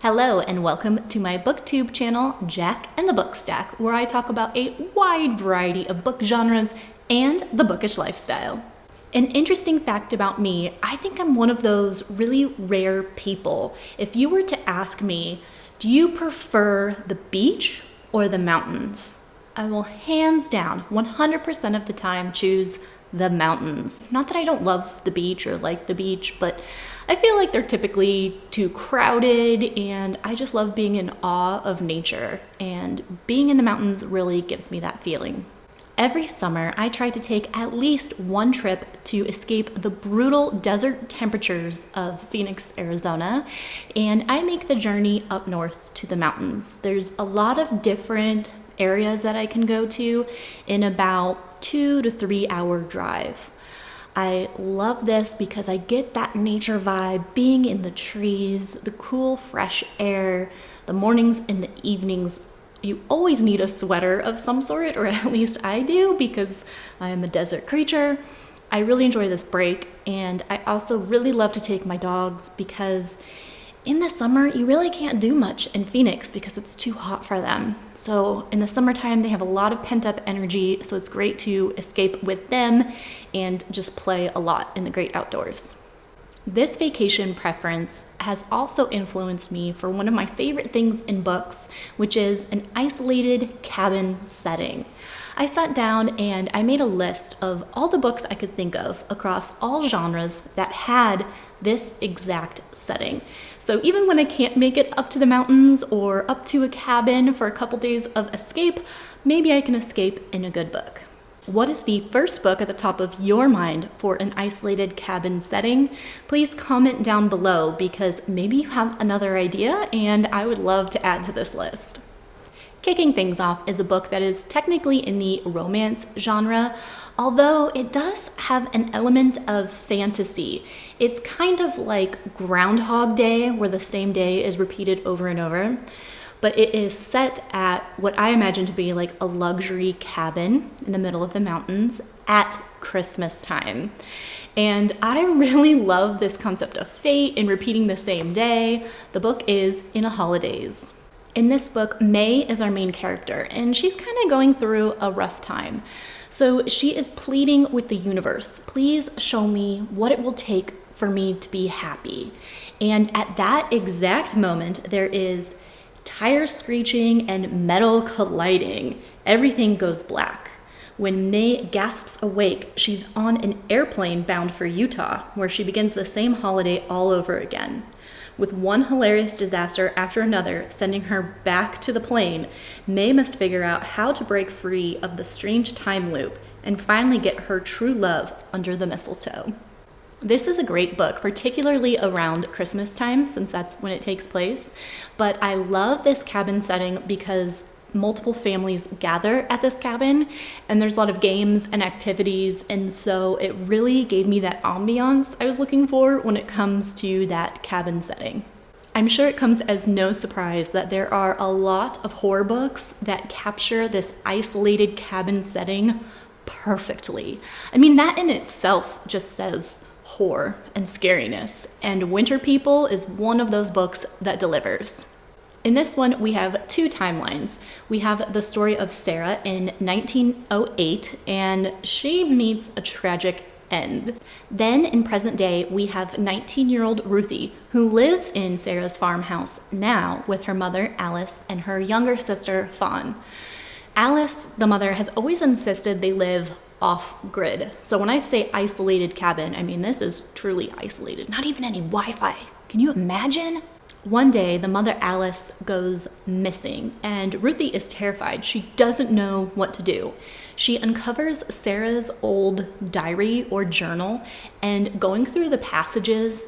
Hello and welcome to my booktube channel, Jack and the Book Stack, where I talk about a wide variety of book genres and the bookish lifestyle. An interesting fact about me, I think I'm one of those really rare people. If you were to ask me, do you prefer the beach or the mountains? I will hands down 100% of the time choose the mountains. Not that I don't love the beach or like the beach, but I feel like they're typically too crowded, and I just love being in awe of nature, and being in the mountains really gives me that feeling. Every summer, I try to take at least one trip to escape the brutal desert temperatures of Phoenix, Arizona, and I make the journey up north to the mountains. There's a lot of different areas that I can go to in about 2 to 3 hour drive. I love this because I get that nature vibe, being in the trees, the cool, fresh air, the mornings and the evenings. You always need a sweater of some sort, or at least I do, because I am a desert creature. I really enjoy this break, and I also really love to take my dogs because in the summer, you really can't do much in Phoenix because it's too hot for them. So in the summertime, they have a lot of pent-up energy, so it's great to escape with them and just play a lot in the great outdoors. This vacation preference has also influenced me for one of my favorite things in books, which is an isolated cabin setting. I sat down and I made a list of all the books I could think of across all genres that had this exact setting. So even when I can't make it up to the mountains or up to a cabin for a couple days of escape, maybe I can escape in a good book. What is the first book at the top of your mind for an isolated cabin setting? Please comment down below, because maybe you have another idea and I would love to add to this list. Kicking things off is a book that is technically in the romance genre, although it does have an element of fantasy. It's kind of like Groundhog Day, where the same day is repeated over and over, but it is set at what I imagine to be like a luxury cabin in the middle of the mountains at Christmas time. And I really love this concept of fate and repeating the same day. The book is In a Holidays. In this book, May is our main character, and she's kind of going through a rough time. So she is pleading with the universe, please show me what it will take for me to be happy. And at that exact moment, there is tires screeching and metal colliding. Everything goes black. When May gasps awake, she's on an airplane bound for Utah, where she begins the same holiday all over again. With one hilarious disaster after another sending her back to the plane, May must figure out how to break free of the strange time loop and finally get her true love under the mistletoe. This is a great book, particularly around Christmas time, since that's when it takes place. But I love this cabin setting because multiple families gather at this cabin, and there's a lot of games and activities, and so it really gave me that ambiance I was looking for when it comes to that cabin setting. I'm sure it comes as no surprise that there are a lot of horror books that capture this isolated cabin setting perfectly. I mean, that in itself just says horror and scariness, and Winter People is one of those books that delivers. In this one, we have two timelines. We have the story of Sarah in 1908, and she meets a tragic end. Then in present day, we have 19-year-old Ruthie, who lives in Sarah's farmhouse now with her mother, Alice, and her younger sister, Fawn. Alice, the mother, has always insisted they live off-grid. So when I say isolated cabin, I mean this is truly isolated. Not even any Wi-Fi. Can you imagine? One day, the mother Alice goes missing, and Ruthie is terrified. She doesn't know what to do. She uncovers Sarah's old diary or journal, and going through the passages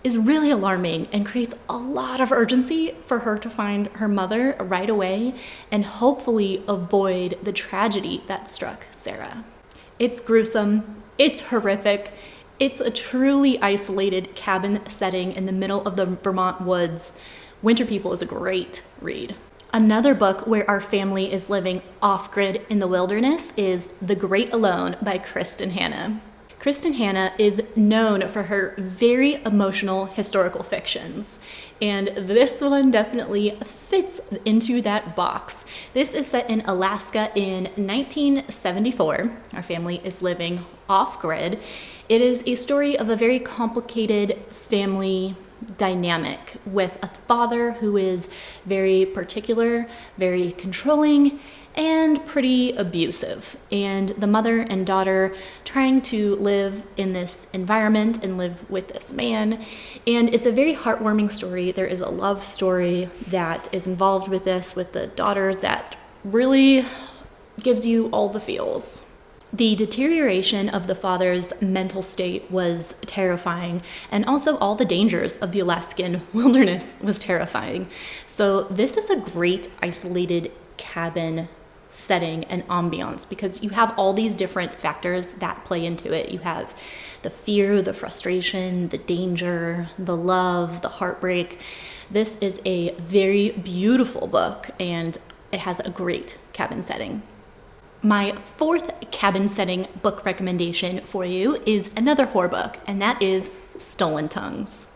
is really alarming and creates a lot of urgency for her to find her mother right away and hopefully avoid the tragedy that struck Sarah. It's gruesome, it's horrific. It's a truly isolated cabin setting in the middle of the Vermont woods. Winter People is a great read. Another book where our family is living off-grid in the wilderness is The Great Alone by Kristen Hanna. Kristen Hanna is known for her very emotional historical fictions, and this one definitely fits into that box. This is set in Alaska in 1974. Our family is living off-grid. It is a story of a very complicated family dynamic with a father who is very particular, very controlling, and pretty abusive, and the mother and daughter trying to live in this environment and live with this man. And it's a very heartwarming story. There is a love story that is involved with this, with the daughter, that really gives you all the feels. The deterioration of the father's mental state was terrifying, and also all the dangers of the Alaskan wilderness was terrifying. So this is a great isolated cabin setting and ambiance because you have all these different factors that play into it. You have the fear, the frustration, the danger, the love, the heartbreak. This is a very beautiful book, and it has a great cabin setting. My fourth cabin setting book recommendation for you is another horror book, and that is Stolen Tongues.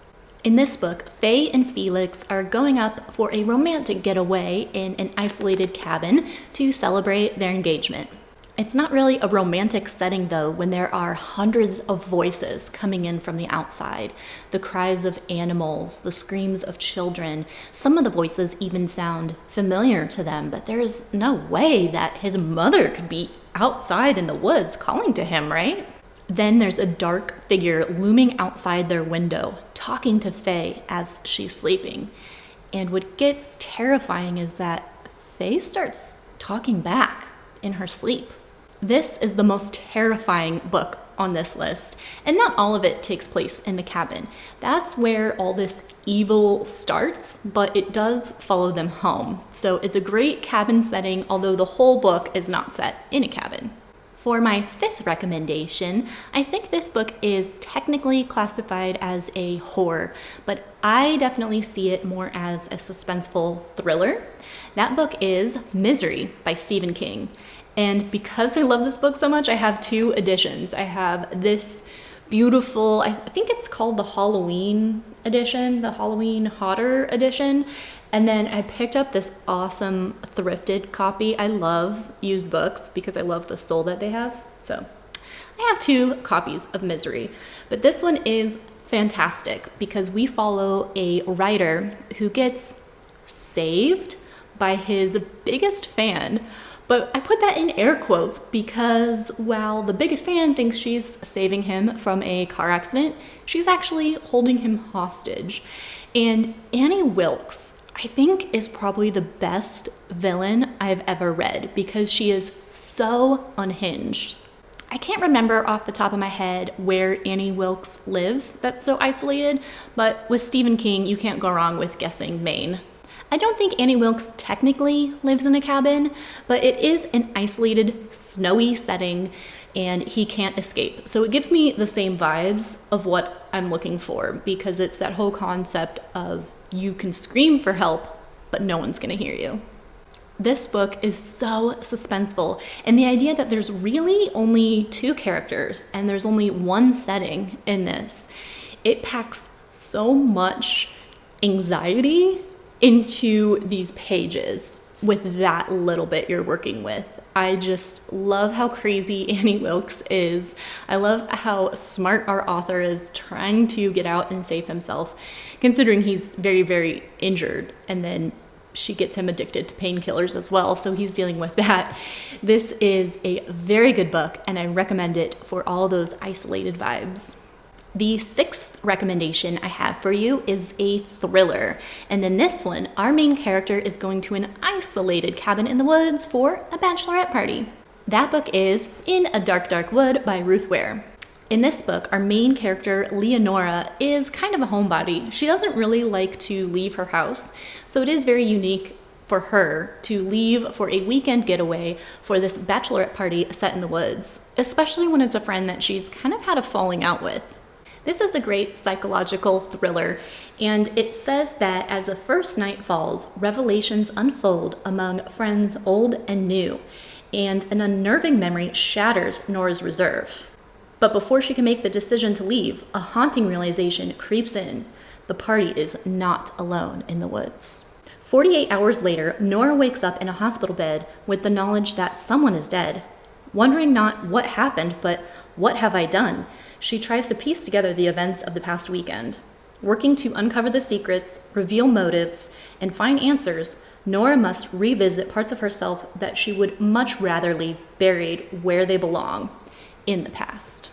In this book, Faye and Felix are going up for a romantic getaway in an isolated cabin to celebrate their engagement. It's not really a romantic setting though, when there are hundreds of voices coming in from the outside. The cries of animals, the screams of children. Some of the voices even sound familiar to them, but there's no way that his mother could be outside in the woods calling to him, right? Then there's a dark figure looming outside their window, talking to Faye as she's sleeping. And what gets terrifying is that Faye starts talking back in her sleep. This is the most terrifying book on this list, and not all of it takes place in the cabin. That's where all this evil starts, but it does follow them home. So it's a great cabin setting, although the whole book is not set in a cabin. For my fifth recommendation, I think this book is technically classified as a horror, but I definitely see it more as a suspenseful thriller. That book is Misery by Stephen King. And because I love this book so much, I have two editions. I have this beautiful, I think it's called the Halloween edition, the Halloween Hotter edition. And then I picked up this awesome thrifted copy. I love used books because I love the soul that they have. So I have two copies of Misery, but this one is fantastic because we follow a writer who gets saved by his biggest fan. But I put that in air quotes because while the biggest fan thinks she's saving him from a car accident, she's actually holding him hostage. And Annie Wilkes, I think, is probably the best villain I've ever read because she is so unhinged. I can't remember off the top of my head where Annie Wilkes lives that's so isolated, but with Stephen King, you can't go wrong with guessing Maine. I don't think Annie Wilkes technically lives in a cabin, but it is an isolated, snowy setting, and he can't escape. So it gives me the same vibes of what I'm looking for because it's that whole concept of you can scream for help, but no one's gonna hear you. This book is so suspenseful, and the idea that there's really only two characters and there's only one setting in this, it packs so much anxiety into these pages with that little bit you're working with. I just love how crazy Annie Wilkes is. I love how smart our author is trying to get out and save himself, considering he's very, very injured, and then she gets him addicted to painkillers as well, so he's dealing with that. This is a very good book, and I recommend it for all those isolated vibes. The sixth recommendation I have for you is a thriller. And in this one, our main character is going to an isolated cabin in the woods for a bachelorette party. That book is In a Dark, Dark Wood by Ruth Ware. In this book, our main character, Leonora, is kind of a homebody. She doesn't really like to leave her house, so it is very unique for her to leave for a weekend getaway for this bachelorette party set in the woods, especially when it's a friend that she's kind of had a falling out with. This is a great psychological thriller, and it says that as the first night falls, revelations unfold among friends old and new, and an unnerving memory shatters Nora's reserve. But before she can make the decision to leave, a haunting realization creeps in. The party is not alone in the woods. 48 hours later, Nora wakes up in a hospital bed with the knowledge that someone is dead. Wondering not what happened, but what have I done, she tries to piece together the events of the past weekend. Working to uncover the secrets, reveal motives, and find answers, Nora must revisit parts of herself that she would much rather leave buried where they belong, in the past.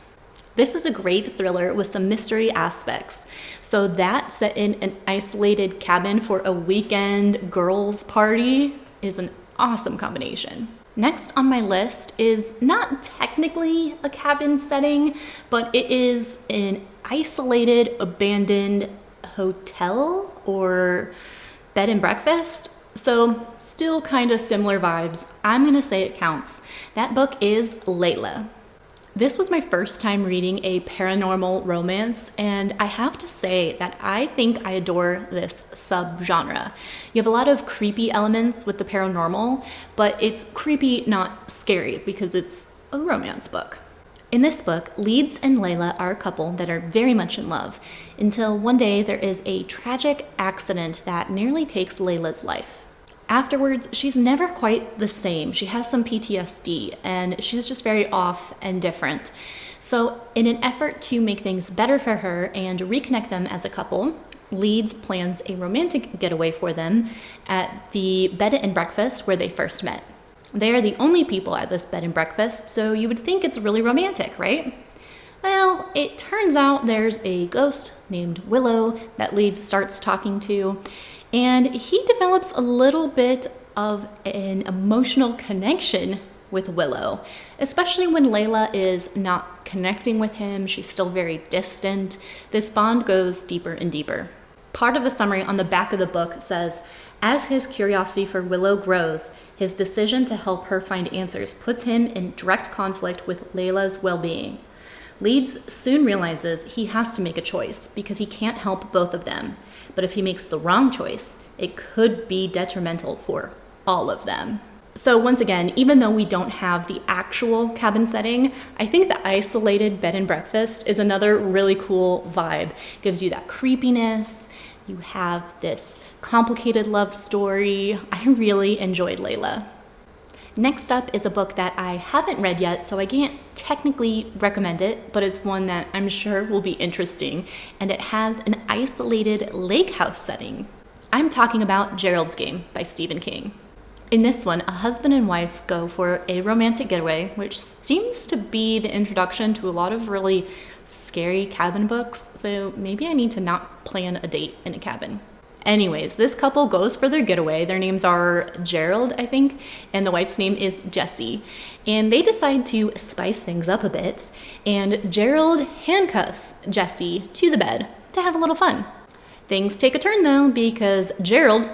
This is a great thriller with some mystery aspects. So that set in an isolated cabin for a weekend girls' party is an awesome combination. Next on my list is not technically a cabin setting, but it is an isolated, abandoned hotel or bed and breakfast. So still kind of similar vibes. I'm gonna say it counts. That book is Layla. This was my first time reading a paranormal romance, and I have to say that I think I adore this subgenre. You have a lot of creepy elements with the paranormal, but it's creepy, not scary, because it's a romance book. In this book, Leeds and Layla are a couple that are very much in love, until one day there is a tragic accident that nearly takes Layla's life. Afterwards, she's never quite the same. She has some PTSD, and she's just very off and different. So in an effort to make things better for her and reconnect them as a couple, Leeds plans a romantic getaway for them at the bed and breakfast where they first met. They are the only people at this bed and breakfast, so you would think it's really romantic, right? Well, it turns out there's a ghost named Willow that Leeds starts talking to, and he develops a little bit of an emotional connection with Willow, especially when Layla is not connecting with him. She's still very distant. This bond goes deeper and deeper. Part of the summary on the back of the book says, as his curiosity for Willow grows, his decision to help her find answers puts him in direct conflict with Layla's well-being. Leeds soon realizes he has to make a choice because he can't help both of them. But if he makes the wrong choice, it could be detrimental for all of them. So once again, even though we don't have the actual cabin setting, I think the isolated bed and breakfast is another really cool vibe. It gives you that creepiness. You have this complicated love story. I really enjoyed Layla. Next up is a book that I haven't read yet, so I can't technically recommend it, but it's one that I'm sure will be interesting, and it has an isolated lake house setting. I'm talking about Gerald's Game by Stephen King. In this one, a husband and wife go for a romantic getaway, which seems to be the introduction to a lot of really scary cabin books, so maybe I need to not plan a date in a cabin. Anyways, this couple goes for their getaway. Their names are Gerald, I think, and the wife's name is Jessie. And they decide to spice things up a bit, and Gerald handcuffs Jessie to the bed to have a little fun. Things take a turn though, because Gerald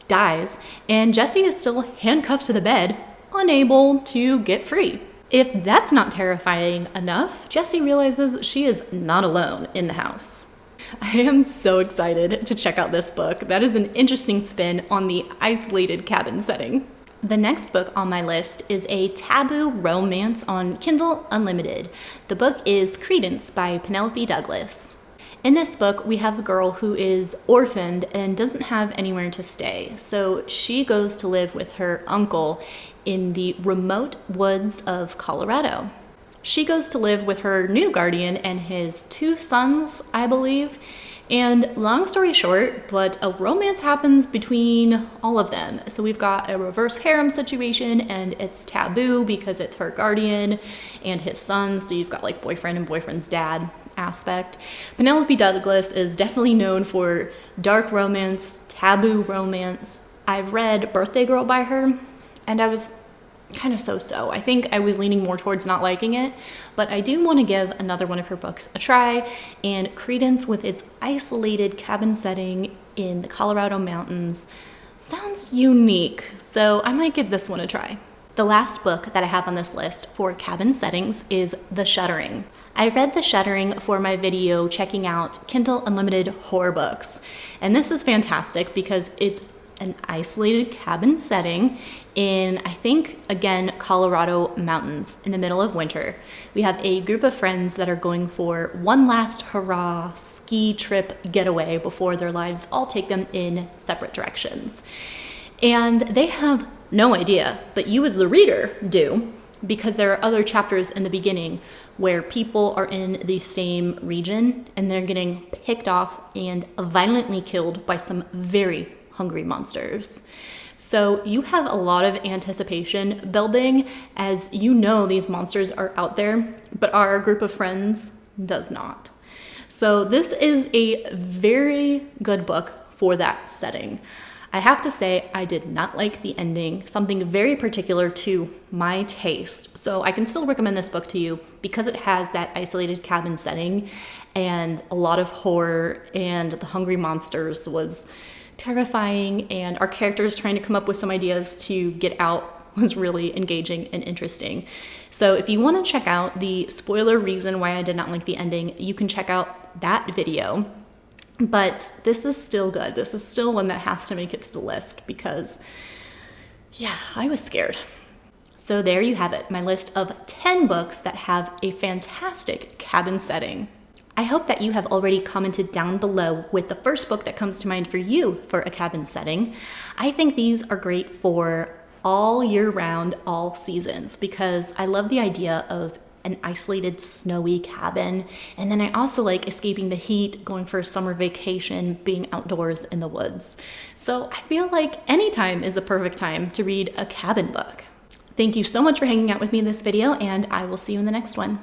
dies, and Jessie is still handcuffed to the bed, unable to get free. If that's not terrifying enough, Jessie realizes she is not alone in the house. I am so excited to check out this book. That is an interesting spin on the isolated cabin setting. The next book on my list is a taboo romance on Kindle Unlimited. The book is Credence by Penelope Douglas. In this book, we have a girl who is orphaned and doesn't have anywhere to stay. So she goes to live with her uncle in the remote woods of Colorado. She goes to live with her new guardian and his 2 sons, I believe. And long story short, but a romance happens between all of them. So we've got a reverse harem situation, and it's taboo because it's her guardian and his sons. So you've got like boyfriend and boyfriend's dad aspect. Penelope Douglas is definitely known for dark romance, taboo romance. I've read Birthday Girl by her, and I was kind of so-so. I think I was leaning more towards not liking it, but I do want to give another one of her books a try, and Credence, with its isolated cabin setting in the Colorado mountains, sounds unique, so I might give this one a try. The last book that I have on this list for cabin settings is The Shuttering. I read The Shuttering for my video checking out Kindle Unlimited horror books, and this is fantastic because it's an isolated cabin setting in, I think, again, Colorado mountains in the middle of winter. We have a group of friends that are going for one last hurrah ski trip getaway before their lives all take them in separate directions. And they have no idea, but you as the reader do, because there are other chapters in the beginning where people are in the same region and they're getting picked off and violently killed by some very hungry monsters. So you have a lot of anticipation building as you know these monsters are out there, but our group of friends does not. So this is a very good book for that setting. I have to say, I did not like the ending, something very particular to my taste. So I can still recommend this book to you because it has that isolated cabin setting and a lot of horror, and the hungry monsters was terrifying, and our characters trying to come up with some ideas to get out was really engaging and interesting. So if you want to check out the spoiler reason why I did not like the ending, you can check out that video. But this is still good. This is still one that has to make it to the list because, yeah, I was scared. So there you have it, my list of 10 books that have a fantastic cabin setting. I hope that you have already commented down below with the first book that comes to mind for you for a cabin setting. I think these are great for all year round, all seasons, because I love the idea of an isolated snowy cabin. And then I also like escaping the heat, going for a summer vacation, being outdoors in the woods. So I feel like any time is a perfect time to read a cabin book. Thank you so much for hanging out with me in this video, and I will see you in the next one.